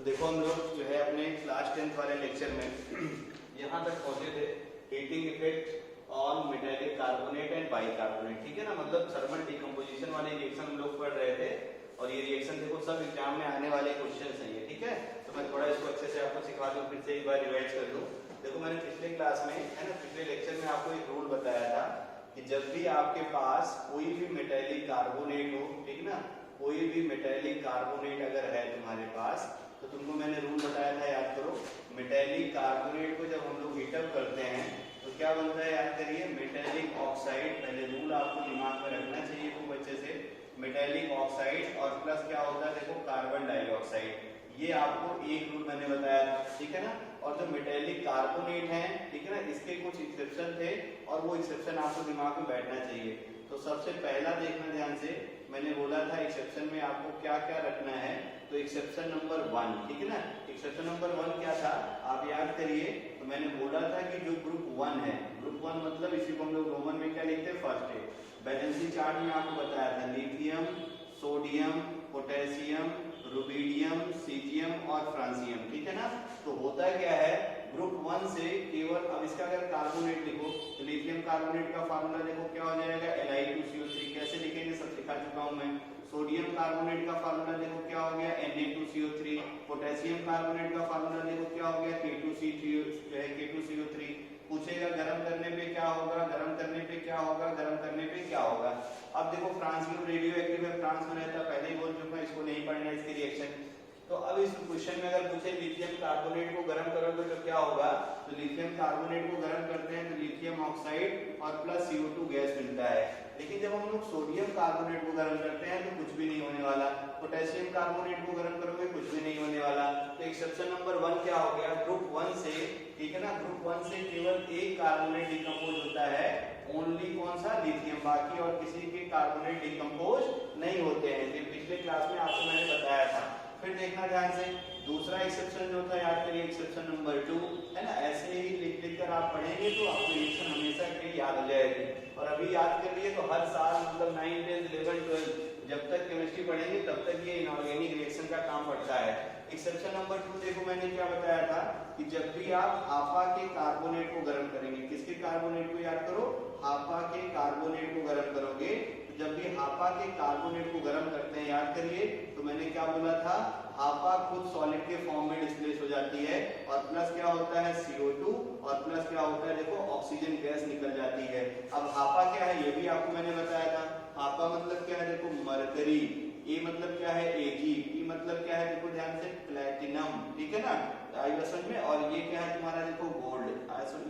देखो हम लोग जो है अपने क्लास 10th वाले लेक्चर में यहाँ तक पहुंचे थे heating effect on metallic carbonate and bicarbonate. ठीक है ना, मतलब थर्मल डिकम्पोजिशन वाले रिएक्शन हम लोग पढ़ रहे थे और ये रिएक्शन देखो सब एग्जाम में आने वाले क्वेश्चन हैं ये। ठीक है, तो मैं थोड़ा इसको अच्छे से आपको सिखा दूं, फिर से एक बार रिवाइज कर दूं। देखो मैंने पिछले क्लास में है ना, पिछले लेक्चर में आपको एक रूल बताया था कि जब भी आपके पास कोई भी मेटालिक कार्बोनेट हो, ठीक ना, कोई भी मेटालिक कार्बोनेट अगर है तुम्हारे पास, तो तुमको मैंने रूल बताया था, याद करो। मेटालिक कार्बोनेट को जब हम लोग हीटअप करते हैं तो क्या बनता है, याद करिए, मेटालिक ऑक्साइड। पहले रूल आपको दिमाग में रखना चाहिए खूब अच्छे से। मेटालिक ऑक्साइड और प्लस क्या होता है, देखो, कार्बन डाइऑक्साइड। ये आपको एक रूल मैंने बताया था, ठीक है ना। और जो मेटालिक कार्बोनेट है, ठीक है ना, इसके कुछ एक्सेप्शन थे और वो एक्सेप्शन आपको दिमाग में बैठना चाहिए। तो सबसे पहला देखना ध्यान से, मैंने बोला था एक्सेप्शन में आपको क्या क्या रखना है। तो एक्सेप्शन नंबर 1, ठीक है ना, एक्सेप्शन नंबर 1 क्या था, आप याद करिए। तो मैंने बोला था कि जो ग्रुप 1 है, ग्रुप 1 मतलब इसी को हम लोग रोमन में क्या लिखते हैं, फर्स्ट है। बैलेंसी चार्ट में आपको बताया था lithium, sodium, potassium, rubidium, caesium और फ्रांसियम, ठीक है ना। तो होता क्या है, ग्रुप 1 से केवल, अब इसका अगर कार्बोनेट लिखो तो लिथियम कार्बोनेट का फार्मूला देखो क्या हो जाएगा, Li2CO3। कैसे लिखेंगे सब सिखा चुका हूं मैं। सोडियम कार्बोनेट का फार्मूला देखो क्या हो गया, Na2CO3। पोटेशियम कार्बोनेट का फार्मूला देखो क्या हो गया, K2CO3। पूछेगा गर्म करने पे क्या होगा, गर्म करने पे क्या होगा, गर्म करने पे क्या होगा। अब देखो फ्रांसियम रेडियो एक्टिव है, फ्रांस में रहता है, पहले ही बोल चुका हूं, इसको नहीं पढ़ना है, इसकी रिएक्शन। तो अब इस क्वेश्चन में अगर पूछे लिथियम कार्बोनेट को गर्म करोगे तो क्या होगा, तो लिथियम कार्बोनेट को गर्म करते हैं तो लिथियम ऑक्साइड और प्लस CO2 गैस मिलता है। लेकिन जब हम लोग सोडियम कार्बोनेट को गर्म करते हैं तो कुछ भी नहीं होने वाला। पोटेशियम कार्बोनेट को गर्म करोगे कुछ भी नहीं होने वाला। तो एक्सेप्शन नंबर 1 क्या हो गया, ग्रुप 1 से, ठीक है ना, ग्रुप 1 से केवल एक कार्बोनेट डिकम्पोज होता है, ओनली कौन सा, लिथियम। बाकी और किसी के कार्बोनेट डिकम्पोज नहीं होते हैं। ये पिछले क्लास में आपको मैंने बताया था। फिर देखना ध्यान से, दूसरा एक्सेप्शन जो था, याद करिए, एक्सेप्शन नंबर 2 है ना। ऐसे ही लिख लिख कर आप पढ़ेंगे तो आपको रिएक्शन हमेशा के लिए याद हो जाएगी। और अभी याद कर लिए तो हर साल मतलब 9, 10, 11, 12 जब तक केमिस्ट्री पढ़ेंगे तब तक ये इनऑर्गेनिक रिएक्शन का काम पड़ता है। एक्सेप्शन नंबर 2 देखो मैंने क्या बताया था कि जब भी आप हाफा के कार्बोनेट को गर्म करेंगे, किसके कार्बोनेट को, याद करो, हाफा के कार्बोनेट को गर्म करोगे, जब भी हाफा के कार्बोनेट को गर्म करते हैं, याद करिए, तो मैंने क्या बोला था, हाफा खुद सॉलिड के फॉर्म में डिस्प्लेस हो जाती है और प्लस क्या होता है, CO2 और प्लस क्या होता है, देखो, ऑक्सीजन गैस निकल जाती है। अब हाफा क्या है ये भी आपको मैंने बताया था। हाफा मतलब क्या है, देखो, मरकरी। ए मतलब क्या है, Ag। ई मतलब क्या है, देखो ध्यान से, प्लैटिनम, ठीक है ना, आई समझ में। और ये क्या है तुम्हारा, देखो, गोल्ड।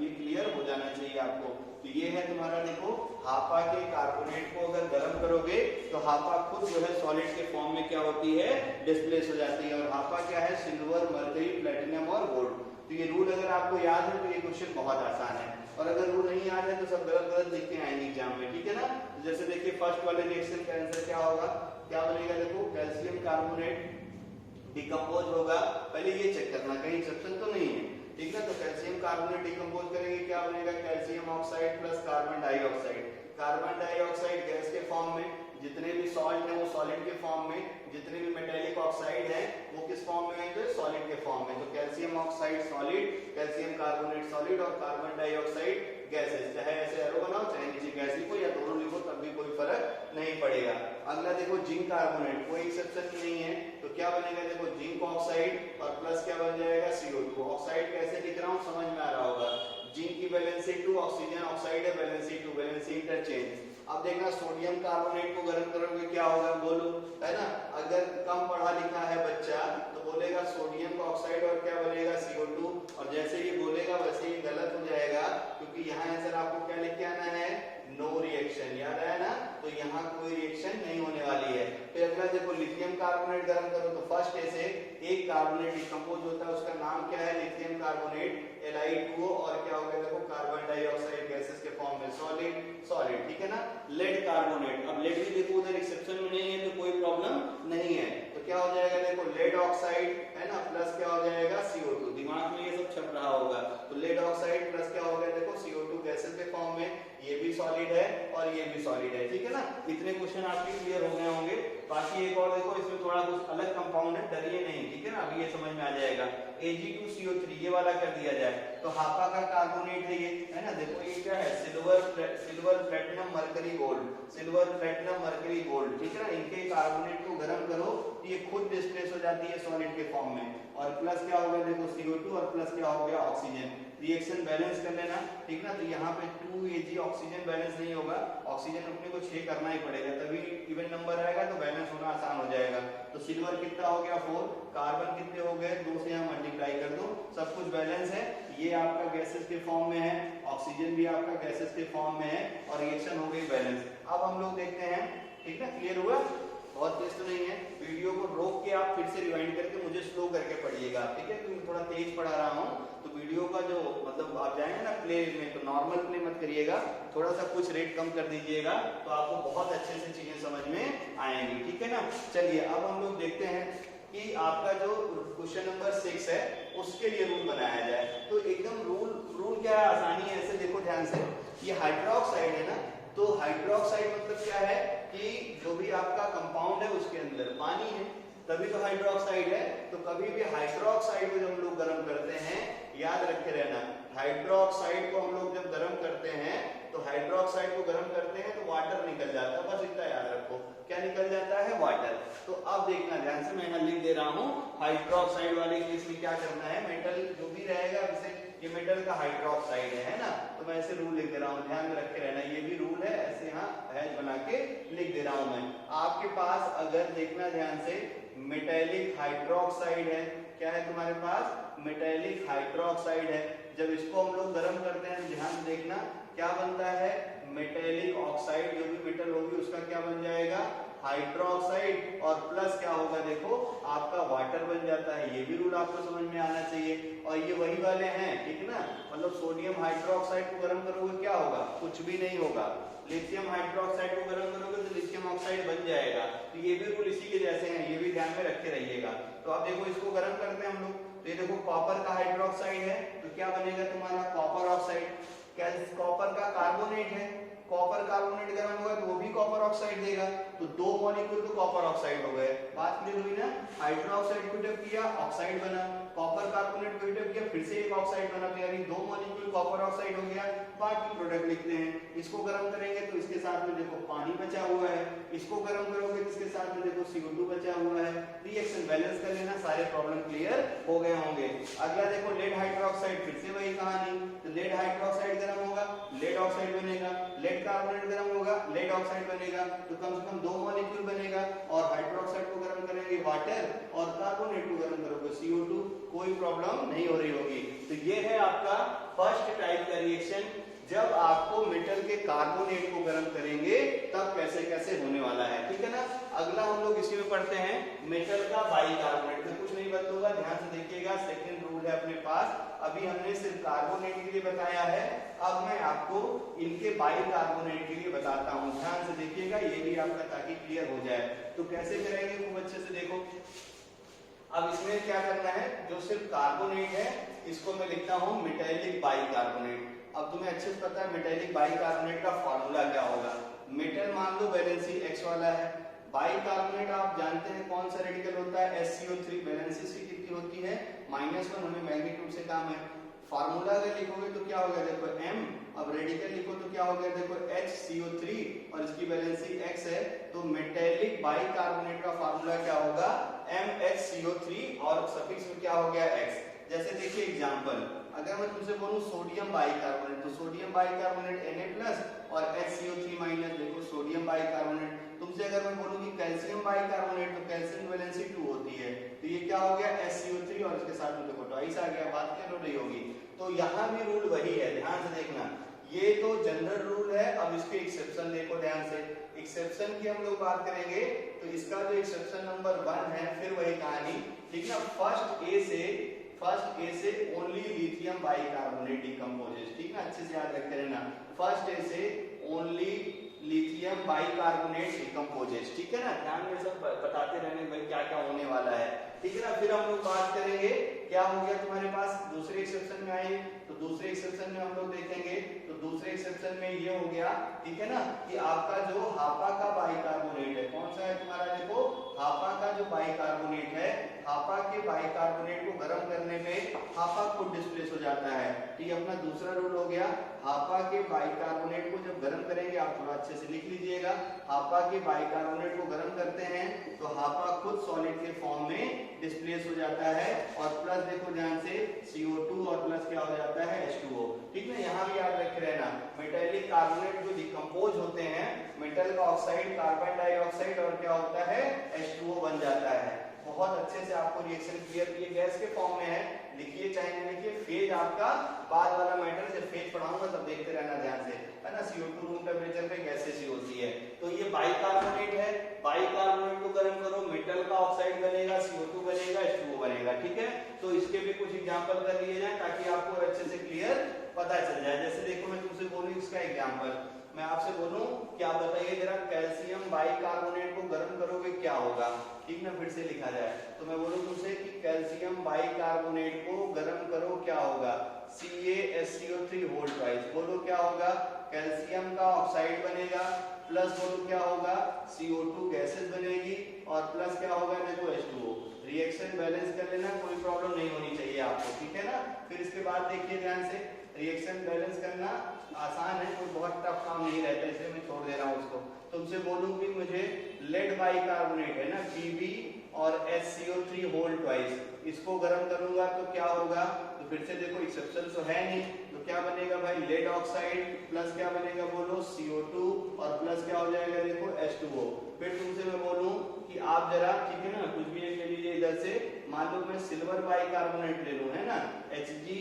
ये क्लियर हो जाना चाहिए आपको। तो ये है तुम्हारा, देखो, हाफा के कार्बोनेट को अगर गर्म करोगे तो हाफा खुद जो है सॉलिड के फॉर्म में क्या होती है, डिस्प्लेस हो जाती है। और हाफा क्या है, सिल्वर, मर्करी, प्लैटिनम और गोल्ड। तो ये रूल अगर आपको याद है तो ये क्वेश्चन बहुत आसान है, और अगर रूल नहीं याद है तो सब गलत गलत लिख के आएंगे एग्जाम में, ठीक है ना। जैसे देखिए फर्स्ट वाले रिएक्शन का आंसर क्या होगा, क्या बनेगा, देखो, कैल्शियम कार्बोनेट डिकम्पोज होगा। पहले ये चेक करना कहीं एक्सेप्शन तो नहीं है, ठीक है। तो कैल्शियम कार्बोनेट डिकम्पोज करेंगे, क्या बनेगा, calcium oxide plus carbon dioxide. Carbon dioxide gas के फॉर्म में, जितने भी सॉल्ट है वो सॉलिड के फॉर्म में, जितने भी मेटालिक ऑक्साइड है वो किस फॉर्म में है, सॉलिड के फॉर्म में। तो calcium oxide solid, calcium carbonate solid और कार्बन डाइऑक्साइड गैसेस। चाहे ऐसे एरो बनाओ चाहे नीचे गैस लिखो या दोनों लिखो तब भी कोई फर्क नहीं पड़ेगा। अगला देखो जिंक कार्बोनेट, कोई एक्सेप्शन नहीं है, तो क्या बनेगा, देखो, जिंक ऑक्साइड और प्लस क्या बन जाएगा, CO2। ऑक्साइड कैसे लिख रहा हूँ समझ में आ रहा होगा। जिंक की वैलेंसी 2, ऑक्सीजन ऑक्साइड है वैलेंसी 2, वैलेंसी इंटरचेंज। अब देखना सोडियम कार्बोनेट को गर्म करोगे क्या होगा, बोलो, है ना। अगर कम पढ़ा लिखा है बच्चा तो बोलेगा सोडियम ऑक्साइड और क्या बनेगा, CO2। और जैसे ये बोलेगा वैसे ही गलत हो जाएगा, क्योंकि यहाँ आंसर आपको क्या लिख के आना है, नो रिएक्शन। याद आया ना, तो यहाँ कोई रिएक्शन नहीं होने वाली है। फिर अगला देखो, लिथियम कार्बोनेट गर्म करो तो फर्स्ट ऐसे एक कार्बोनेट डिकम्पोज होता है, उसका नाम क्या है, लिथियम कार्बोनेट, Li2O, और क्या हो गया, देखो, कार्बन डाइऑक्साइड गैसेस के फॉर्म में, सॉलिड सॉलिड, ठीक है ना। लेड कार्बोनेट, अब लेड भी देखो उधर एक्सेप्शन में नहीं है तो कोई प्रॉब्लम नहीं है, तो क्या हो जाएगा, देखो, लेड लेड ऑक्साइड है ना, प्लस क्या हो जाएगा CO2। दिमाग में ये सब छप रहा होगा। तो लेड ऑक्साइड प्लस क्या हो गया देखो CO2 गैसेस के फॉर्म में, ये भी सॉलिड है और ये भी सॉलिड है, ठीक है ना। इतने क्वेश्चन आपके क्लियर हो गए होंगे। बाकी एक और देखो, इसमें थोड़ा कुछ अलग कंपाउंड है, डरिए नहीं, ठीक है ना, अभी ये समझ में आ जाएगा। Ag2CO3 ये वाला कर दिया जाए तो हापा का कार्बोनेट है ये, है ना। देखो ये क्या है, silver platinum mercury gold, silver platinum mercury gold, ठीक है ना। इनके कार्बोनेट को गर्म करो तो ये खुद डिस्प्लेस हो जाती है सॉलिड के फॉर्म में, और प्लस क्या हो गया देखो CO2 और प्लस क्या हो गया ऑक्सीजन। रिएक्शन बैलेंस कर लेना, ठीक ना। तो यहाँ पे 2 Ag ऑक्सीजन बैलेंस नहीं होगा, ऑक्सीजन अपने को 6 करना ही पड़ेगा, तभी इवन नंबर आएगा तो बैलेंस होना आसान हो जाएगा। तो सिल्वर कितना हो गया 4, कार्बन कितने हो गए 2 से यहाँ मल्टीप्लाई कर दो, सब कुछ बैलेंस है। ये आपका गैसेस के फॉर्म में है, ऑक्सीजन भी आपका गैसेस के फॉर्म में है, और रिएक्शन हो गई बैलेंस। अब हम लोग देखते हैं, ठीक ना, क्लियर हुआ। बहुत तेज तो नहीं है, वीडियो को रोक के आप फिर से रिवाइंड करके मुझे स्लो करके पढ़िएगा, ठीक है, क्योंकि थोड़ा तेज पढ़ा रहा हूँ। तो वीडियो का जो मतलब आप जाएंगे ना प्ले में, तो नॉर्मल प्ले मत करिएगा, थोड़ा सा कुछ रेट कम कर दीजिएगा, तो आपको बहुत अच्छे से चीजें समझ में आएंगी, ठीक है ना। चलिए अब हम लोग देखते हैं कि आपका जो क्वेश्चन नंबर 6 है उसके लिए रूल बनाया जाए। तो एकदम रूल क्या है, आसानी है, ऐसे देखो ध्यान से। ये हाइड्रोक्साइड है ना, तो हाइड्रोक्साइड मतलब क्या है कि जो भी आपका कंपाउंड है उसके अंदर पानी है, तभी तो हाइड्रोक्साइड है। तो कभी भी हाइड्रोक्साइड को जब हम लोग गर्म करते हैं, याद रखे रहना, हाइड्रोक्साइड को हम लोग जब गर्म करते हैं तो हाइड्रोक्साइड को गर्म करते हैं तो वाटर निकल जाता है, बस इतना याद रखो, क्या निकल जाता है, वाटर। तो अब देखना ध्यान से, मैं यहाँ लिख दे रहा हूँ हाइड्रोक्साइड वाले केस में क्या करना है, मेटल जो भी रहेगा, जैसे ये मेटल का हाइड्रोक्साइड है ना, तो मैं ऐसे रूल लिख दे रहा हूँ, ध्यान में रखे रहना, ये भी रूल है, ऐसे यहाँ हैश बना के लिख दे रहा हूँ मैं। आपके पास अगर देखना ध्यान से, मेटेलिक हाइड्रोक्साइड है, क्या है तुम्हारे पास, मेटेलिक हाइड्रोक्साइड है। जब इसको हम लोग गर्म करते हैं, ध्यान देखना क्या बनता है, मेटेलिक ऑक्साइड, जो भी मेटल होगी उसका क्या बन जाएगा, हाइड्रोक्साइड, और प्लस क्या होगा देखो आपका वाटर बन जाता है। ये भी रूल आपको समझ में आना चाहिए। और ये वही वाले हैं, ठीक है ना, मतलब सोडियम हाइड्रोक्साइड को गर्म करोगे क्या होगा, कुछ भी नहीं होगा। लिथियम हाइड्रोक्साइड को गर्म करोगे तो लिथियम ऑक्साइड बन जाएगा। तो ये भी रूल इसी के जैसे हैं, ये भी ध्यान में रखे रहिएगा। तो अब देखो इसको गर्म करते हैं हम लोग, तो ये देखो कॉपर का हाइड्रोक्साइड है, तो क्या बनेगा तुम्हारा कॉपर ऑक्साइड। क्या कॉपर का कार्बोनेट है, कॉपर कार्बोनेट गर्म होगा तो वो भी कॉपर ऑक्साइड देगा, तो 2 मॉलिक्यूल तो कॉपर ऑक्साइड हो गए। बात क्लियर हुई ना, हाइड्रोक्साइड को जब किया ऑक्साइड बना, कॉपर कार्बोनेट को जब किया फिर से एक ऑक्साइड बना, तो यानी 2 मॉलिक्यूल कॉपर ऑक्साइड हो गया। बाकी प्रोडक्ट लिखते हैं, इसको गर्म करेंगे तो इसके साथ में देखो पानी बचा हुआ है, इसको गर्म करोगे तो इसके साथ में देखो CO2 बचा हुआ है। रिएक्शन बैलेंस कर लेना, सारे प्रॉब्लम क्लियर हो गए होंगे। अगला देखो लेड हाइड्रोक्साइड, फिर से वही कहानी, तो लेड हाइड्रोक्साइड गर्म होगा, लेड ऑक्साइड बनेगा, लेड कार्बोनेट गर्म होगा, लेड ऑक्साइड बनेगा, तो कम से कम 2 मॉलिक्यूल बनेगा। और हाइड्रोक्साइड को गर्म करेंगे वाटर, और कार्बोनेट को गर्म करोगे CO2, कोई प्रॉब्लम नहीं हो रही होगी। तो ये है आपका फर्स्ट टाइप का रिएक्शन, जब आपको मेटल के कार्बोनेट को गर्म करेंगे तब कैसे कैसे होने वाला है, ठीक है ना। अगला हम लोग इसी में पढ़ते हैं मेटल का बाइकार्बोनेट, में कुछ नहीं बदलूंगा, ध्यान से देखिएगा, सेकंड रूल है अपने पास। अभी हमने सिर्फ कार्बोनेट के लिए बताया है, अब मैं आपको इनके बाइकार्बोनेट के लिए बताता हूँ, ध्यान से देखिएगा, ये भी आपका ताकि क्लियर हो जाए। तो कैसे करेंगे खूब अच्छे से देखो। अब इसमें क्या करना है, जो सिर्फ कार्बोनेट है इसको मैं लिखता हूँ मेटेलिक बाइकार्बोनेट। अब तुम्हें अच्छे से पता है मेटेलिक बाइकार्बोनेट का फॉर्मूला क्या होगा। मेटल मान लो वैलेंसी x वाला है, बाइकार्बोनेट आप जानते हैं कौन सा रेडिकल होता है, SCO3, वैलेंसी इसकी कितनी होती है -1, हमें मैग्नीट्यूड से काम है। फार्मूला अगर लिखोगे तो क्या होगा देखो m, अब रेडिकल लिखो तो क्या हो गया देखो HCO3, और इसकी वैलेंसी x है, तो मेटेलिक बाइकार्बोनेट का फार्मूला क्या होगा MHCO3, और सफिक्स में क्या हो गया x। जैसे देखिए एग्जांपल, अगर मैं तुमसे बोलूं सोडियम बाइकार्बोनेट, तो सोडियम बाइकार्बोनेट Na+ और HCO3-, देखो सोडियम बाइकार्बोनेट। तुमसे अगर मैं बोलूं कि कैल्शियम बाइकार्बोनेट, तो कैल्शियम की वैलेंसी 2 होती है, तो ये क्या हो गया SCO3, और इसके साथ में देखो ट्वाइस आ गया, बात क्या हो रही होगी। तो यहाँ भी रूल वही है, ध्यान से देखना, ये तो जनरल रूल है। अब इसके एक्सेप्शन देखो ध्यान से, एक्सेप्शन की हम लोग बात करेंगे, तो इसका जो एक्सेप्शन नंबर 1 है, फिर वही कहानी, ठीक ना। फर्स्ट ए से ओनली लिथियम बाइकार्बोनेट डिकम्पोजेस, ठीक ना, अच्छे से याद रखे रहना, फर्स्ट ए से ओनली लिथियम बाइकार्बोनेट डिकम्पोजेस, ठीक है ना। ध्यान में सब बताते रहने भाई क्या क्या होने वाला है, ठीक है ना। फिर हम लोग बात करेंगे क्या हो गया तुम्हारे पास, दूसरे एक्सेप्शन में आए तो दूसरे एक्सेप्शन में हम लोग देखेंगे तो दूसरे एक्सेप्शन में ये हो गया, ठीक है ना, कि आपका जो हापा का बाइकार्बोनेट है, कौन सा है तुम्हारा, देखो हापा का जो बाइकार्बोनेट है, हापा के बाइकार्बोनेट को गर्म करने पे हापा खुद डिस्प्लेस हो जाता है। ठीक है, अपना दूसरा रूल हो गया, हापा के बाइकार्बोनेट को जब गर्म करेंगे, आप थोड़ा अच्छे से लिख लीजिएगा, हापा के बाइकार्बोनेट को गर्म करते हैं तो हापा खुद सॉलिड के फॉर्म में डिस्प्लेस हो जाता है, और प्लस देखो ध्यान से CO2 और प्लस क्या हो जाता है H2O। ठीक है, यहाँ भी याद रखे रहना, मेटालिक कार्बोनेट जो डिकम्पोज होते हैं, मेटल का ऑक्साइड कार्बन डाइऑक्साइड और क्या होता है H2O बन जाता है। बहुत अच्छे से आपको रिएक्शन क्लियर, ये गैस के फॉर्म में है, लिखिए चाहे नहीं लिखिए, फेज आपका बाद वाला मैटर, जब फेज पढ़ाऊंगा तब देखते रहना ध्यान से, है ना। CO2 रूम टेम्परेचर पे गैसेस ही होती है। तो ये बाइकार्बोनेट है, बाइकार्बोनेट को गर्म करो, मेटल का ऑक्साइड बनेगा, CO2 बनेगा, H2O बनेगा। ठीक है, तो इसके भी कुछ एग्जांपल कर लिए जाए ताकि आपको अच्छे से क्लियर पता चल जाए। जैसे देखो मैं तुमसे बोलूं इसका एग्जांपल, मैं आपसे बोलूं कि आप बताइए जरा, कैल्शियम बाइकार्बोनेट को गर्म करोगे क्या होगा, ठीक ना, फिर से लिखा जाए तो मैं बोलूं तुमसे कि कैल्शियम बाइकार्बोनेट को गर्म करो क्या होगा, CaSCO3 होल ट्वाइस, बोलो क्या होगा, कैल्शियम का ऑक्साइड बनेगा, प्लस बोलो क्या होगा, CO2 गैसेस बनेगी, और प्लस क्या होगा, देखो H2O। रिएक्शन बैलेंस कर लेना, कोई प्रॉब्लम नहीं होनी चाहिए आपको, ठीक है ना। फिर इसके बाद देखिए ध्यान से, रिएक्शन बैलेंस करना आसान है, कोई बहुत टफ काम नहीं रहता, इसलिए मैं छोड़ दे रहा हूँ उसको। तुमसे बोलूं कि मुझे लेड बाइकार्बोनेट है ना, Pb और HCO3 होल ट्वाइस, इसको गर्म करूंगा तो क्या होगा, तो फिर से देखो एक्सेप्शन तो है नहीं, तो क्या बनेगा भाई, लेड ऑक्साइड प्लस क्या बनेगा, बोलो CO2 और प्लस क्या हो जाएगा, देखो H2O। फिर तुमसे मैं बोलूं कि आप जरा, ठीक है ना, कुछ भी एक ले लीजिए इधर से, मान लो मैं सिल्वर बाइकार्बोनेट ले लूं, है ना, Hg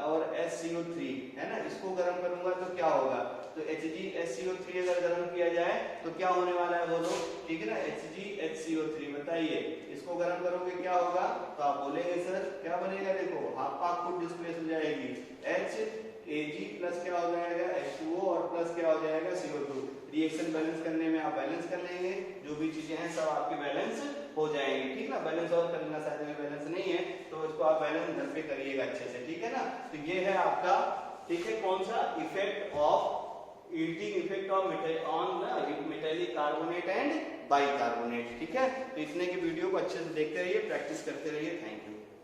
और HCO3, है ना, इसको गर्म करूंगा तो क्या होगा, तो HgHCO3 अगर गर्म किया जाए तो क्या होने वाला है, बोलो, ठीक है ना, HgHCO3, बताइए इसको गर्म करोगे क्या होगा, तो आप बोलेंगे सर क्या बनेगा, देखो हापा खुद डिस्प्लेस हो जाएगी, Ag प्लस क्या हो जाएगा H2O और प्लस क्या हो जाएगा CO2। रिएक्शन बैलेंस करने में आप बैलेंस कर लेंगे, जो भी चीजें हैं सब आपकी बैलेंस हो जाएंगी, ठीक ना। बैलेंस और करना शायद में बैलेंस नहीं है तो इसको आप बैलेंस घर पे करिएगा अच्छे से, ठीक है ना। तो ये है आपका, ठीक है, कौन सा effect of yielding effect of metallic carbonate and bicarbonate, ठीक है। तो इसने की वीडियो को अच्छे से देखते रहिए, प्रैक्टिस करते रहिए, थैंक यू।